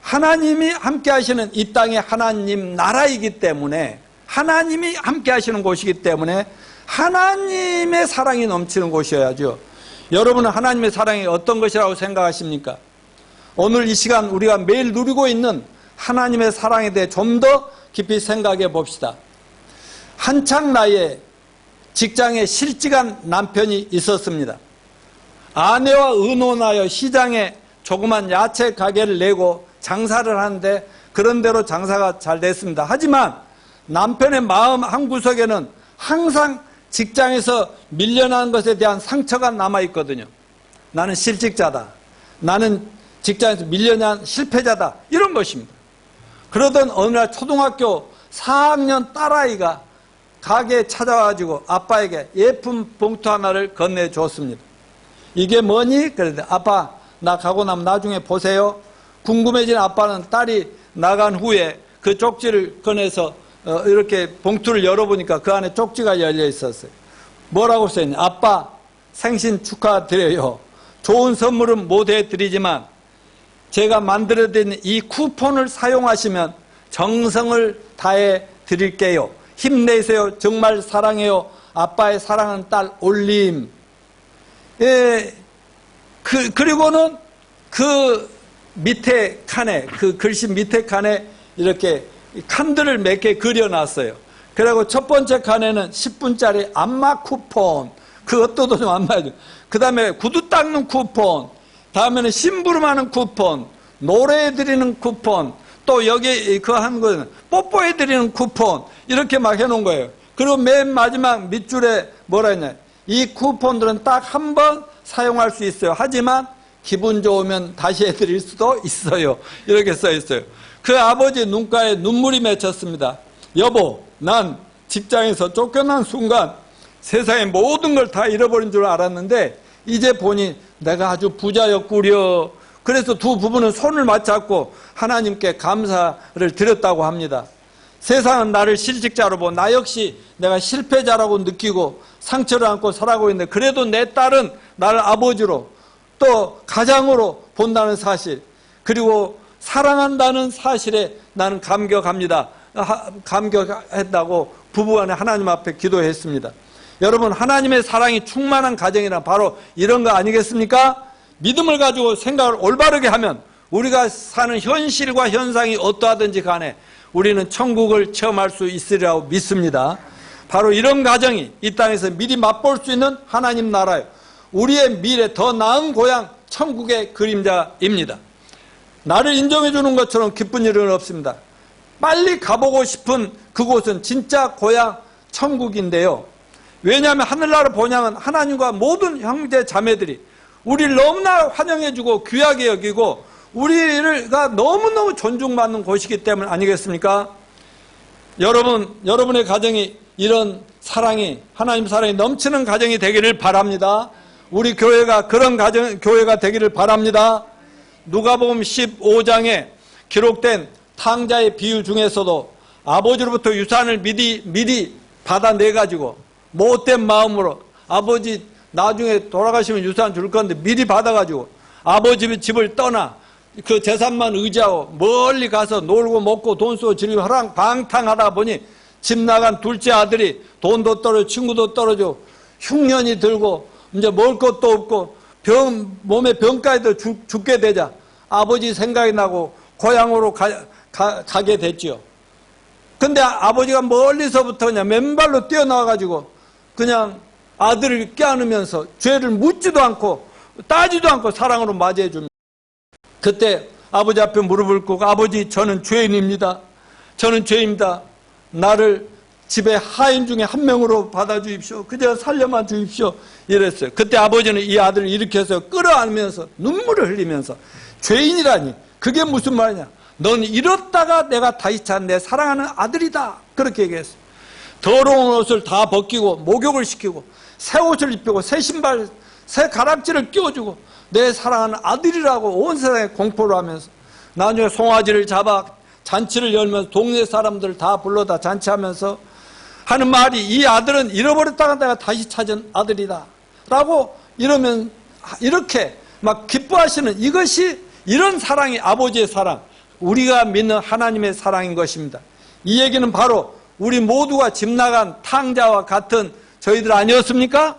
하나님이 함께 하시는 이 땅의 하나님 나라이기 때문에 하나님이 함께 하시는 곳이기 때문에 하나님의 사랑이 넘치는 곳이어야죠. 여러분은 하나님의 사랑이 어떤 것이라고 생각하십니까? 오늘 이 시간 우리가 매일 누리고 있는 하나님의 사랑에 대해 좀 더 깊이 생각해 봅시다. 한창 나이에 직장에 실직한 남편이 있었습니다. 아내와 의논하여 시장에 조그만 야채 가게를 내고 장사를 하는데 그런대로 장사가 잘 됐습니다. 하지만 남편의 마음 한구석에는 항상 직장에서 밀려난 것에 대한 상처가 남아있거든요. 나는 실직자다. 나는 직장에서 밀려난 실패자다. 이런 것입니다. 그러던 어느 날 초등학교 4학년 딸아이가 가게에 찾아와가지고 아빠에게 예쁜 봉투 하나를 건네줬습니다. 이게 뭐니? 그랬더니 아빠 나 가고 나면 나중에 보세요. 궁금해진 아빠는 딸이 나간 후에 그 쪽지를 꺼내서 이렇게 봉투를 열어보니까 그 안에 쪽지가 열려 있었어요. 뭐라고 써있냐? 아빠 생신 축하드려요. 좋은 선물은 못 해드리지만 제가 만들어드린 이 쿠폰을 사용하시면 정성을 다해 드릴게요. 힘내세요. 정말 사랑해요. 아빠의 사랑하는 딸 올림. 예, 그리고는 그 밑에 칸에, 그 글씨 밑에 칸에 이렇게 칸들을 몇 개 그려놨어요. 그리고 첫 번째 칸에는 10분짜리 안마 쿠폰. 그것도 좀 안 맞아요. 그 다음에 구두 닦는 쿠폰. 다음에는 심부름하는 쿠폰. 노래해드리는 쿠폰. 또 여기 그 한 거는 뽀뽀해드리는 쿠폰. 이렇게 막 해놓은 거예요. 그리고 맨 마지막 밑줄에 뭐라 했냐. 이 쿠폰들은 딱 한 번 사용할 수 있어요. 하지만 기분 좋으면 다시 해드릴 수도 있어요. 이렇게 써 있어요. 그 아버지 눈가에 눈물이 맺혔습니다. 여보, 난 직장에서 쫓겨난 순간 세상의 모든 걸 다 잃어버린 줄 알았는데 이제 보니 내가 아주 부자였구려. 그래서 두 부부는 손을 맞잡고 하나님께 감사를 드렸다고 합니다. 세상은 나를 실직자로 보고 나 역시 내가 실패자라고 느끼고 상처를 안고 살아가고 있는데 그래도 내 딸은 나를 아버지로 또 가장으로 본다는 사실, 그리고 사랑한다는 사실에 나는 감격합니다. 감격했다고 부부간에 하나님 앞에 기도했습니다. 여러분, 하나님의 사랑이 충만한 가정이란 바로 이런 거 아니겠습니까? 믿음을 가지고 생각을 올바르게 하면 우리가 사는 현실과 현상이 어떠하든지 간에 우리는 천국을 체험할 수 있으리라고 믿습니다. 바로 이런 가정이 이 땅에서 미리 맛볼 수 있는 하나님 나라예요. 우리의 미래 더 나은 고향 천국의 그림자입니다. 나를 인정해 주는 것처럼 기쁜 일은 없습니다. 빨리 가보고 싶은 그곳은 진짜 고향 천국인데요. 왜냐하면 하늘나라 본향은 하나님과 모든 형제 자매들이 우리를 너무나 환영해 주고 귀하게 여기고 우리가 너무너무 존중받는 곳이기 때문 아니겠습니까? 여러분의 가정이 이런 사랑이, 하나님 사랑이 넘치는 가정이 되기를 바랍니다. 우리 교회가 그런 교회가 되기를 바랍니다. 누가복음 15장에 기록된 탕자의 비유 중에서도 아버지로부터 유산을 미리 받아내가지고 못된 마음으로 아버지 나중에 돌아가시면 유산 줄 건데 미리 받아가지고 아버지 집을 떠나 그 재산만 의지하고 멀리 가서 놀고 먹고 돈 쓰고 즐기고 방탕하다 보니 집 나간 둘째 아들이 돈도 떨어져 친구도 떨어져 흉년이 들고 이제 먹을 것도 없고 몸에 병까지도 죽게 되자 아버지 생각이 나고 고향으로 가게 됐지요. 근데 아버지가 멀리서부터 그냥 맨발로 뛰어나와가지고 그냥 아들을 껴안으면서 죄를 묻지도 않고 따지도 않고 사랑으로 맞이해 줍니다. 그때 아버지 앞에 무릎을 꿇고 아버지 저는 죄인입니다. 저는 죄입니다. 나를 집에 하인 중에 한 명으로 받아주십시오. 그저 살려만 주십시오. 이랬어요. 그때 아버지는 이 아들을 일으켜서 끌어안으면서 눈물을 흘리면서 죄인이라니 그게 무슨 말이냐. 넌 이렇다가 내가 다시 찾은 내 사랑하는 아들이다. 그렇게 얘기했어요. 더러운 옷을 다 벗기고 목욕을 시키고 새 옷을 입히고 새 신발 새 가락지를 끼워주고 내 사랑하는 아들이라고 온 세상에 공포를 하면서 나중에 송아지를 잡아 잔치를 열면서 동네 사람들 다 불러다 잔치하면서 하는 말이 이 아들은 잃어버렸다가 내가 다시 찾은 아들이다 라고 이러면 이렇게 막 기뻐하시는 이것이 이런 사랑이 아버지의 사랑, 우리가 믿는 하나님의 사랑인 것입니다. 이 얘기는 바로 우리 모두가 집 나간 탕자와 같은 저희들 아니었습니까?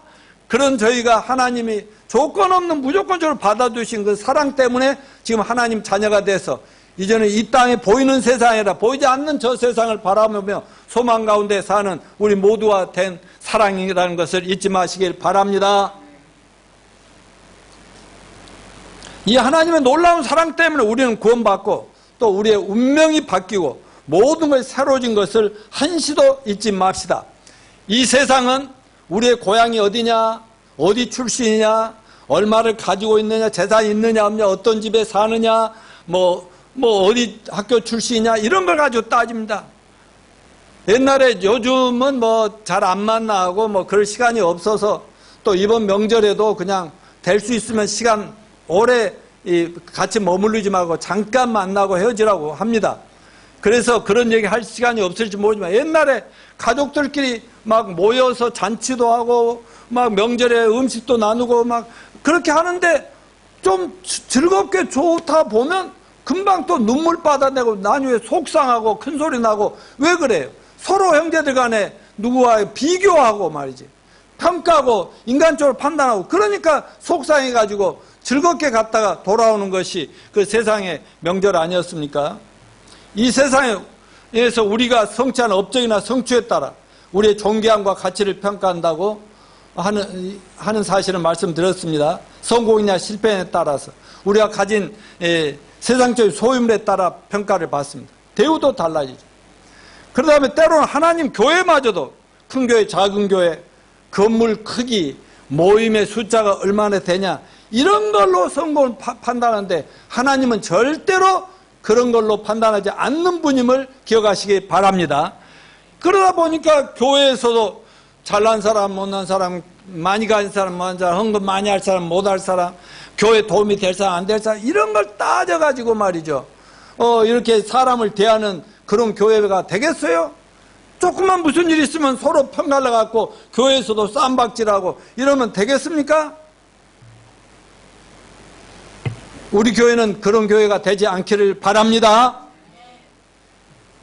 그런 저희가 하나님이 조건 없는 무조건적으로 받아주신 그 사랑 때문에 지금 하나님 자녀가 돼서 이제는 이 땅에 보이는 세상이 아니라 보이지 않는 저 세상을 바라보며 소망 가운데 사는 우리 모두가 된 사랑이라는 것을 잊지 마시길 바랍니다. 이 하나님의 놀라운 사랑 때문에 우리는 구원받고 또 우리의 운명이 바뀌고 모든 것이 새로워진 것을 한시도 잊지 맙시다. 이 세상은 우리의 고향이 어디냐, 어디 출신이냐, 얼마를 가지고 있느냐, 재산이 있느냐 없느냐, 어떤 집에 사느냐, 뭐 어디 학교 출신이냐 이런 걸 가지고 따집니다. 옛날에 요즘은 뭐 잘 안 만나고 뭐 그럴 시간이 없어서 또 이번 명절에도 그냥 될 수 있으면 시간 오래 같이 머무르지 말고 잠깐 만나고 헤어지라고 합니다. 그래서 그런 얘기 할 시간이 없을지 모르지만 옛날에 가족들끼리 막 모여서 잔치도 하고 막 명절에 음식도 나누고 막 그렇게 하는데 좀 즐겁게 좋다 보면 금방 또 눈물 받아내고 나중에 속상하고 큰소리 나고. 왜 그래요? 서로 형제들 간에 누구와 비교하고 말이지, 평가하고 인간적으로 판단하고, 그러니까 속상해가지고 즐겁게 갔다가 돌아오는 것이 그 세상의 명절 아니었습니까? 이 세상에서 우리가 성취하는 업적이나 성취에 따라 우리의 존귀함과 가치를 평가한다고 하는 사실을 말씀드렸습니다. 성공이냐 실패에 따라서 우리가 가진 세상적인 소유물에 따라 평가를 받습니다. 대우도 달라지죠. 그러다 보면 때로는 하나님 교회마저도 큰 교회, 작은 교회, 건물 크기, 모임의 숫자가 얼마나 되냐, 이런 걸로 성공을 판단하는데 하나님은 절대로 그런 걸로 판단하지 않는 분임을 기억하시기 바랍니다. 그러다 보니까 교회에서도 잘난 사람, 못난 사람, 많이 가진 사람, 못난 사람, 헌금 많이 할 사람, 못할 사람, 교회 도움이 될 사람, 안 될 사람, 이런 걸 따져가지고 말이죠. 이렇게 사람을 대하는 그런 교회가 되겠어요? 조금만 무슨 일 있으면 서로 편갈라 갖고 교회에서도 쌈박질하고 이러면 되겠습니까? 우리 교회는 그런 교회가 되지 않기를 바랍니다.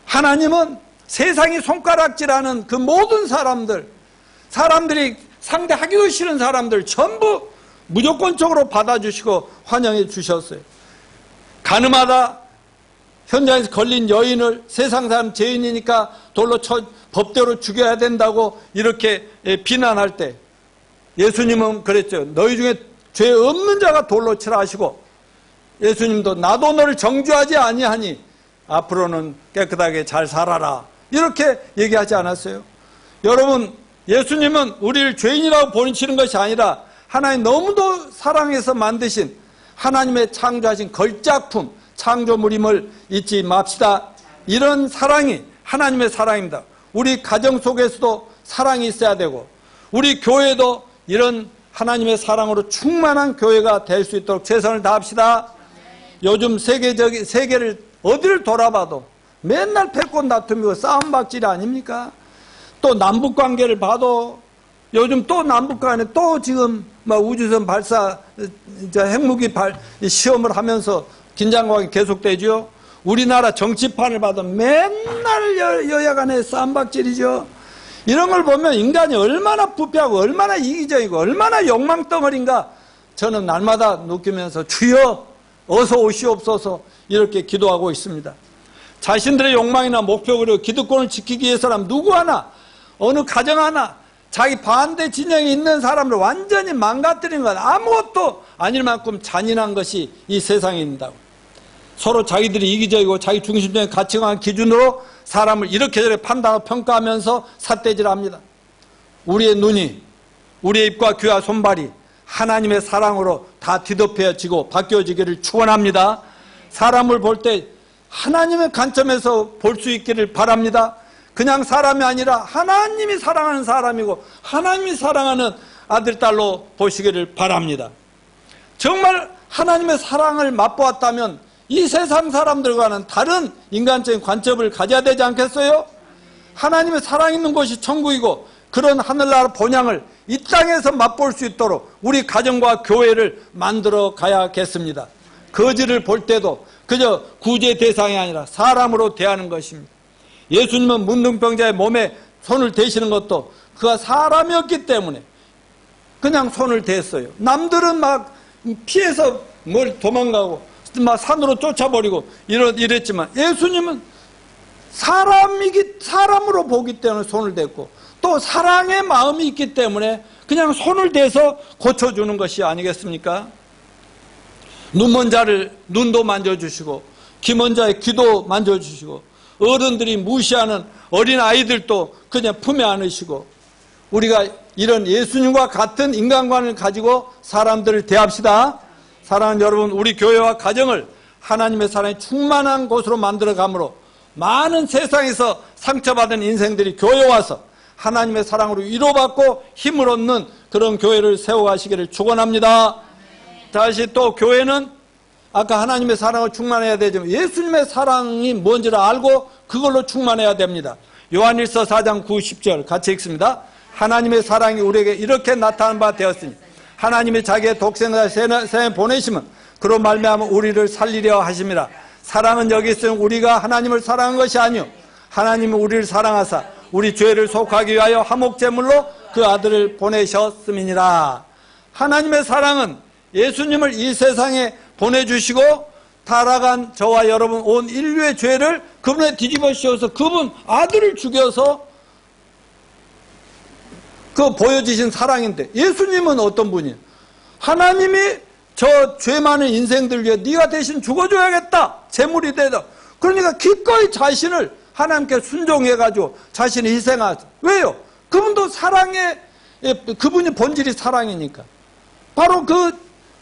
하나님은 세상이 손가락질하는 그 모든 사람들이 상대하기도 싫은 사람들 전부 무조건적으로 받아주시고 환영해 주셨어요. 가늠하다 현장에서 걸린 여인을 세상 사람 죄인이니까 돌로 쳐 법대로 죽여야 된다고 이렇게 비난할 때 예수님은 그랬죠. 너희 중에 죄 없는 자가 돌로 치라 하시고, 예수님도 나도 너를 정죄하지 아니하니 앞으로는 깨끗하게 잘 살아라, 이렇게 얘기하지 않았어요? 여러분, 예수님은 우리를 죄인이라고 보시는 것이 아니라 하나님 너무도 사랑해서 만드신 하나님의 창조하신 걸작품, 창조물임을 잊지 맙시다. 이런 사랑이 하나님의 사랑입니다. 우리 가정 속에서도 사랑이 있어야 되고, 우리 교회도 이런 하나님의 사랑으로 충만한 교회가 될 수 있도록 최선을 다합시다. 요즘 세계를 어디를 돌아봐도 맨날 패권 다툼이고 싸움박질 아닙니까? 또 남북관계를 봐도 요즘 또 남북간에 또 지금 우주선 발사, 핵무기 시험을 하면서 긴장감이 계속되죠. 우리나라 정치판을 봐도 맨날 여야 간에 쌈박질이죠. 이런 걸 보면 인간이 얼마나 부패하고 얼마나 이기적이고 얼마나 욕망덩어리인가 저는 날마다 느끼면서 주여 어서 오시옵소서 이렇게 기도하고 있습니다. 자신들의 욕망이나 목표 그리고 기득권을 지키기 위해서라면 누구 하나, 어느 가정 하나 자기 반대 진영에 있는 사람을 완전히 망가뜨리는 건 아무것도 아닐 만큼 잔인한 것이 이 세상입니다. 서로 자기들이 이기적이고 자기 중심적인 가치관 기준으로 사람을 이렇게 저렇게 판단하고 평가하면서 삿대질합니다. 우리의 눈이, 우리의 입과 귀와 손발이 하나님의 사랑으로 다 뒤덮여지고 바뀌어지기를 축원합니다. 사람을 볼 때 하나님의 관점에서 볼 수 있기를 바랍니다. 그냥 사람이 아니라 하나님이 사랑하는 사람이고 하나님이 사랑하는 아들, 딸로 보시기를 바랍니다. 정말 하나님의 사랑을 맛보았다면 이 세상 사람들과는 다른 인간적인 관점을 가져야 되지 않겠어요? 하나님의 사랑 있는 곳이 천국이고 그런 하늘나라 본향을 이 땅에서 맛볼 수 있도록 우리 가정과 교회를 만들어 가야겠습니다. 거지를 볼 때도 그저 구제 대상이 아니라 사람으로 대하는 것입니다. 예수님은 문둥병자의 몸에 손을 대시는 것도 그가 사람이었기 때문에 그냥 손을 댔어요. 남들은 막 피해서 뭘 도망가고 막 산으로 쫓아버리고 이랬지만 예수님은 사람으로 보기 때문에 손을 댔고 또 사랑의 마음이 있기 때문에 그냥 손을 대서 고쳐주는 것이 아니겠습니까? 눈먼 자를 눈도 만져주시고 귀먼 자의 귀도 만져주시고 어른들이 무시하는 어린 아이들도 그냥 품에 안으시고 우리가 이런 예수님과 같은 인간관을 가지고 사람들을 대합시다. 사랑하는 여러분, 우리 교회와 가정을 하나님의 사랑이 충만한 곳으로 만들어가므로 많은 세상에서 상처받은 인생들이 교회 와서 하나님의 사랑으로 위로받고 힘을 얻는 그런 교회를 세워가시기를 축원합니다. 다시 또 교회는 아까 하나님의 사랑을 충만해야 되지만 예수님의 사랑이 뭔지를 알고 그걸로 충만해야 됩니다. 요한일서 4장 9, 10절 같이 읽습니다. 하나님의 사랑이 우리에게 이렇게 나타난 바 되었으니 하나님이 자기의 독생자 세상에 보내시면 그로 말미암아 우리를 살리려 하심이라. 사랑은 여기 있으면 우리가 하나님을 사랑한 것이 아니요 하나님은 우리를 사랑하사 우리 죄를 속하기 위하여 화목제물로 그 아들을 보내셨음이니라. 하나님의 사랑은 예수님을 이 세상에 보내주시고 타락한 저와 여러분 온 인류의 죄를 그분에 뒤집어 씌워서 그분 아들을 죽여서 그 보여주신 사랑인데, 예수님은 어떤 분이에요? 하나님이 저 죄 많은 인생들 위해 네가 대신 죽어줘야겠다, 제물이 되다. 그러니까 기꺼이 자신을 하나님께 순종해가지고 자신을 희생하죠. 왜요? 그분도 사랑의, 그분이 본질이 사랑이니까. 바로 그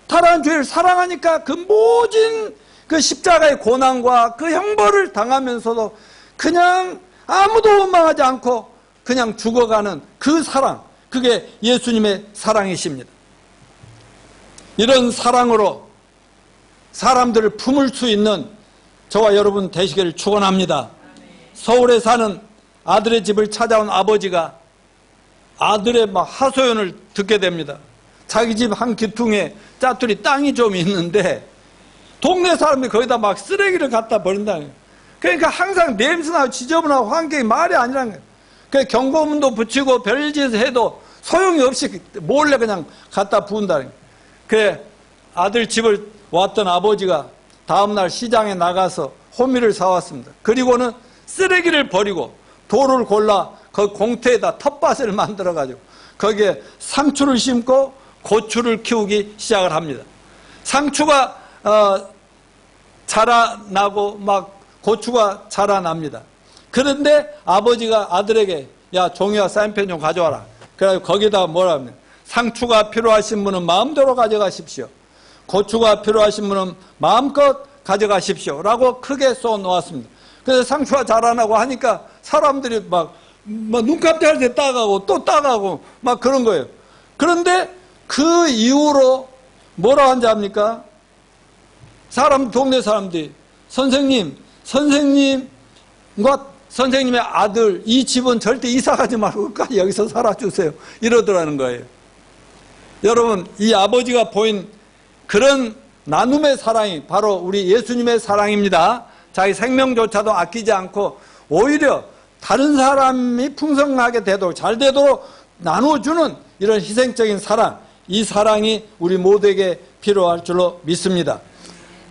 타락한 죄를 사랑하니까 그 모진 그 십자가의 고난과 그 형벌을 당하면서도 그냥 아무도 원망하지 않고 그냥 죽어가는 그 사랑, 그게 예수님의 사랑이십니다. 이런 사랑으로 사람들을 품을 수 있는 저와 여러분 되시기를 축원합니다. 서울에 사는 아들의 집을 찾아온 아버지가 아들의 막 하소연을 듣게 됩니다. 자기 집 한 귀퉁이에 짜투리 땅이 좀 있는데 동네 사람들이 거기다 막 쓰레기를 갖다 버린다는 거예요. 그러니까 항상 냄새나고 지저분하고 환경이 말이 아니라는 거예요. 그래서 경고문도 붙이고 별짓 해도 소용이 없이 몰래 그냥 갖다 부은다는 거예요. 그래 아들 집을 왔던 아버지가 다음날 시장에 나가서 호미를 사왔습니다. 그리고는 쓰레기를 버리고 돌을 골라 그 공터에다 텃밭을 만들어가지고 거기에 상추를 심고 고추를 키우기 시작을 합니다. 상추가 자라나고 막 고추가 자라납니다. 그런데 아버지가 아들에게 야 종이와 사인펜 좀 가져와라. 그래서 거기다 뭐라 하면 상추가 필요하신 분은 마음대로 가져가십시오. 고추가 필요하신 분은 마음껏 가져가십시오. 라고 크게 써놓았습니다. 그래서 상추가 자라나고 하니까 사람들이 막 눈깜짝할 때 따가고 또 따가고 막 그런 거예요. 그런데 그 이후로 뭐라 한지 압니까? 동네 사람들이 선생님과 선생님의 아들 이 집은 절대 이사 가지 말고 끝까지 여기서 살아주세요. 이러더라는 거예요. 여러분, 이 아버지가 보인 그런 나눔의 사랑이 바로 우리 예수님의 사랑입니다. 자기 생명조차도 아끼지 않고 오히려 다른 사람이 풍성하게 되도록 잘 되도록 나눠주는 이런 희생적인 사랑, 이 사랑이 우리 모두에게 필요할 줄로 믿습니다.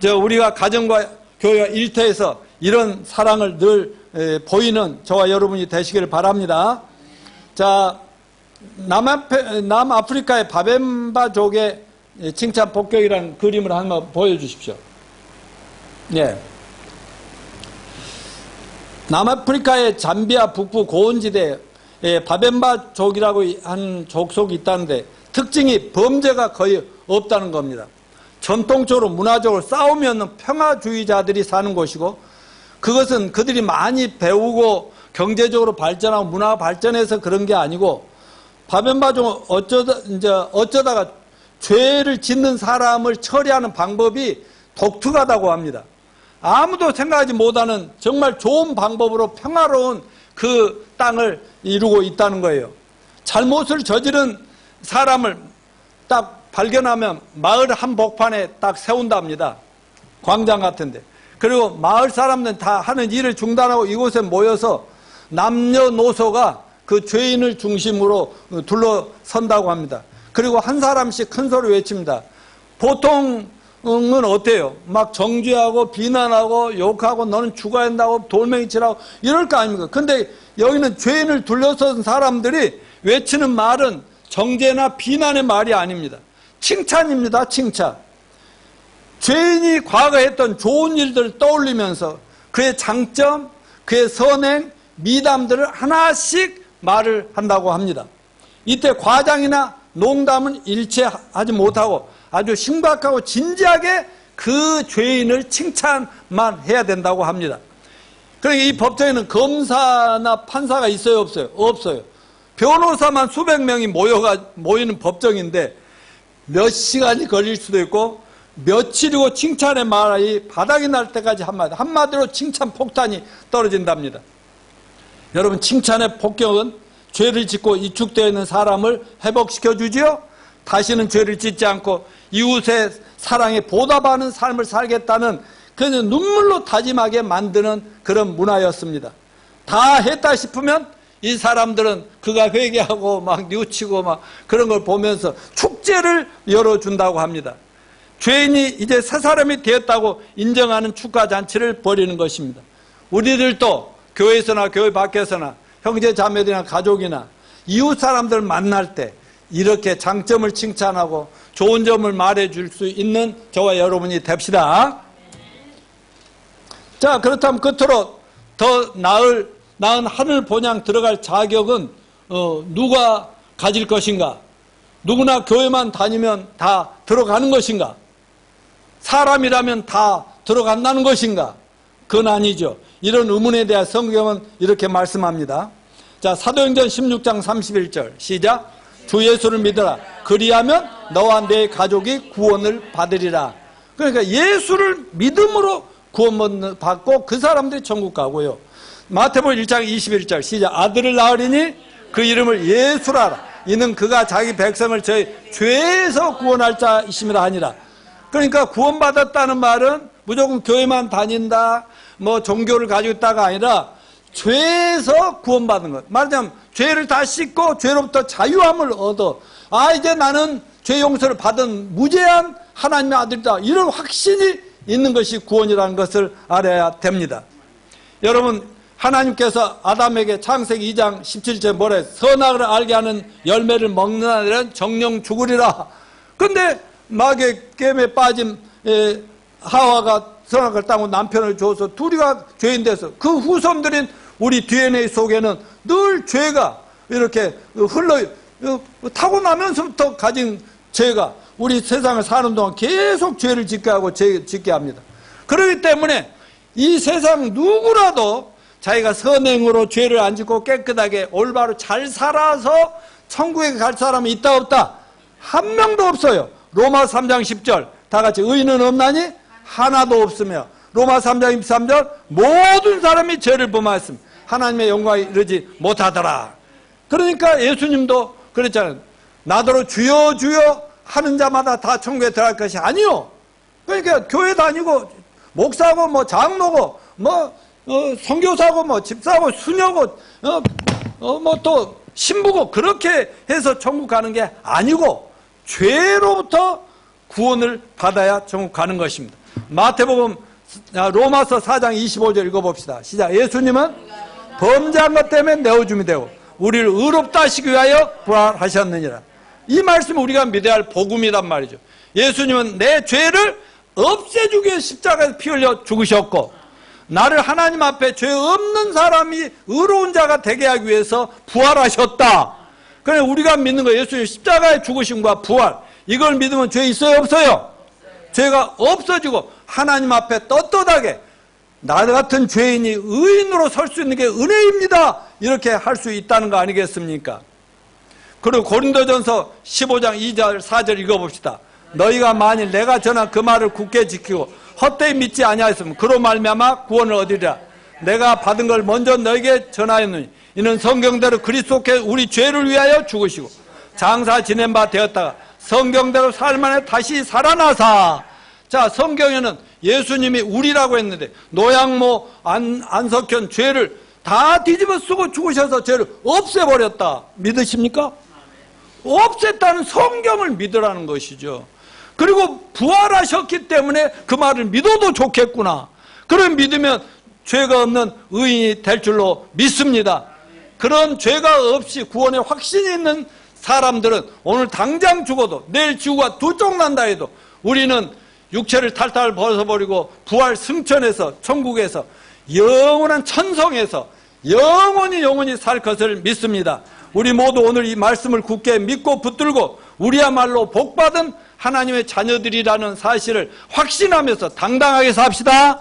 우리가 가정과 교회와 일터에서 이런 사랑을 늘 보이는 저와 여러분이 되시기를 바랍니다. 자, 남아프리카의 바벤바족의 칭찬 복격이라는 그림을 한번 보여주십시오. 예. 남아프리카의 잠비아 북부 고원지대에 바벤바족이라고 한 족속이 있다는데 특징이 범죄가 거의 없다는 겁니다. 전통적으로 문화적으로 싸움이 없는 평화주의자들이 사는 곳이고 그것은 그들이 많이 배우고 경제적으로 발전하고 문화 발전해서 그런 게 아니고 바벤바족은 어쩌다가 죄를 짓는 사람을 처리하는 방법이 독특하다고 합니다. 아무도 생각하지 못하는 정말 좋은 방법으로 평화로운 그 땅을 이루고 있다는 거예요. 잘못을 저지른 사람을 딱 발견하면 마을 한복판에 딱 세운답니다. 광장 같은데. 그리고 마을 사람들은 다 하는 일을 중단하고 이곳에 모여서 남녀노소가 그 죄인을 중심으로 둘러선다고 합니다. 그리고 한 사람씩 큰 소리 외칩니다. 보통은 어때요? 막 정죄하고 비난하고 욕하고 너는 죽어야 한다고 돌멩이치라고 이럴 거 아닙니까? 근데 여기는 죄인을 둘러선 사람들이 외치는 말은 정죄나 비난의 말이 아닙니다. 칭찬입니다. 칭찬. 죄인이 과거에 했던 좋은 일들을 떠올리면서 그의 장점, 그의 선행, 미담들을 하나씩 말을 한다고 합니다. 이때 과장이나 농담은 일체하지 못하고 아주 심각하고 진지하게 그 죄인을 칭찬만 해야 된다고 합니다. 그러니까 이 법정에는 검사나 판사가 있어요, 없어요? 없어요. 변호사만 수백 명이 모이는 법정인데 몇 시간이 걸릴 수도 있고 며칠이고 칭찬의 말이 바닥이 날 때까지 한마디로 칭찬 폭탄이 떨어진답니다. 여러분, 칭찬의 폭격은 죄를 짓고 이축되어 있는 사람을 회복시켜 주지요. 다시는 죄를 짓지 않고 이웃의 사랑에 보답하는 삶을 살겠다는 그냥 눈물로 다짐하게 만드는 그런 문화였습니다. 다 했다 싶으면 이 사람들은 그가 회개하고 막 뉘우치고 막 그런 걸 보면서 축제를 열어준다고 합니다. 죄인이 이제 새 사람이 되었다고 인정하는 축하 잔치를 벌이는 것입니다. 우리들도 교회에서나 교회 밖에서나 형제 자매들이나 가족이나 이웃 사람들 만날 때 이렇게 장점을 칭찬하고 좋은 점을 말해줄 수 있는 저와 여러분이 됩시다. 자, 그렇다면 끝으로 더 나은 하늘 본향 들어갈 자격은 누가 가질 것인가? 누구나 교회만 다니면 다 들어가는 것인가? 사람이라면 다 들어간다는 것인가? 그건 아니죠. 이런 의문에 대한 성경은 이렇게 말씀합니다. 자, 사도행전 16장 31절 시작. 주 예수를 믿어라. 그리하면 너와 내 가족이 구원을 받으리라. 그러니까 예수를 믿음으로 구원 받고 그 사람들이 천국 가고요. 마태복음 1장 21절 시작. 아들을 낳으리니 그 이름을 예수라 하라. 이는 그가 자기 백성을 저희 죄에서 구원할 자이심이라 하니라. 그러니까 구원받았다는 말은 무조건 교회만 다닌다, 뭐 종교를 가지고 있다가 아니라 죄에서 구원받은 것. 말하자면 죄를 다 씻고 죄로부터 자유함을 얻어, 아, 이제 나는 죄 용서를 받은 무죄한 하나님의 아들이다, 이런 확신이 있는 것이 구원이라는 것을 알아야 됩니다. 여러분, 하나님께서 아담에게 창세기 2장 17절에 뭐래? 선악을 알게 하는 열매를 먹는 아들은 정령 죽으리라. 근데 마귀의 깸에 빠진 하와가 선악을 따고 남편을 줘서 둘이가 죄인 돼서 그 후손들인 우리 DNA 속에는 늘 죄가 이렇게 타고나면서부터 가진 죄가 우리 세상을 사는 동안 계속 죄를 짓게 하고 짓게 합니다. 그렇기 때문에 이 세상 누구라도 자기가 선행으로 죄를 안 짓고 깨끗하게 올바로 잘 살아서 천국에 갈 사람이 있다 없다? 한 명도 없어요. 로마 3장 10절 다 같이 의인은 없나니 하나도 없으며, 로마 3장 23절 모든 사람이 죄를 범하였으며 하나님의 영광에 이르지 못하더라. 그러니까 예수님도 그랬잖아요. 나더러 주여 주여 하는 자마다 다 천국에 들어갈 것이 아니요. 그러니까 교회 다니고 목사고 뭐 장로고 뭐 선교사고 뭐 집사고 수녀고 뭐 또 신부고 그렇게 해서 천국 가는 게 아니고 죄로부터 구원을 받아야 천국 가는 것입니다. 마태복음 로마서 4장 25절 읽어봅시다. 시작. 예수님은 범죄한 것 때문에 내어줌이 되고 우리를 의롭다 하시기 위하여 부활하셨느니라. 이 말씀은 우리가 믿어야 할 복음이란 말이죠. 예수님은 내 죄를 없애주기 위해 십자가에서 피 흘려 죽으셨고, 나를 하나님 앞에 죄 없는 사람이 의로운 자가 되게 하기 위해서 부활하셨다. 그러니까 우리가 믿는 거, 예수님 십자가에 죽으심과 부활, 이걸 믿으면 죄 있어요 없어요? 죄가 없어지고 하나님 앞에 떳떳하게 나 같은 죄인이 의인으로 설 수 있는 게 은혜입니다, 이렇게 할 수 있다는 거 아니겠습니까? 그리고 고린도전서 15장 2절 4절 읽어봅시다. 너희가 만일 내가 전한 그 말을 굳게 지키고 헛되이 믿지 아니하였으면 그로 말미암아 구원을 얻으리라. 내가 받은 걸 먼저 너희에게 전하였느니 이는 성경대로 그리스도께 우리 죄를 위하여 죽으시고 장사 지낸 바 되었다가 성경대로 살만에 다시 살아나사. 자, 성경에는 예수님이 우리라고 했는데 노양모 안석현 죄를 다 뒤집어 쓰고 죽으셔서 죄를 없애버렸다. 믿으십니까? 없앴다는 성경을 믿으라는 것이죠. 그리고 부활하셨기 때문에 그 말을 믿어도 좋겠구나. 그런 믿으면 죄가 없는 의인이 될 줄로 믿습니다. 그런 죄가 없이 구원에 확신이 있는 사람들은 오늘 당장 죽어도 내일 지구가 두 쪽 난다 해도 우리는 육체를 탈탈 벗어버리고 부활 승천해서 천국에서 영원한 천성에서 영원히 살 것을 믿습니다. 우리 모두 오늘 이 말씀을 굳게 믿고 붙들고 우리야말로 복받은 하나님의 자녀들이라는 사실을 확신하면서 당당하게 삽시다.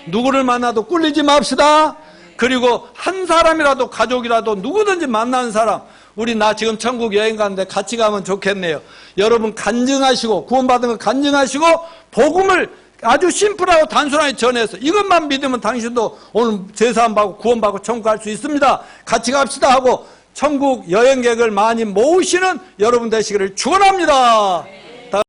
누구를 만나도 꿀리지 맙시다. 그리고 한 사람이라도 가족이라도 누구든지 만나는 사람 우리 나 지금 천국 여행 가는데 같이 가면 좋겠네요. 여러분 간증하시고 구원받은 거 간증하시고 복음을 아주 심플하고 단순하게 전해서 이것만 믿으면 당신도 오늘 제사함 받고 구원받고 천국 갈 수 있습니다. 같이 갑시다 하고 천국 여행객을 많이 모으시는 여러분 되시기를 축원합니다.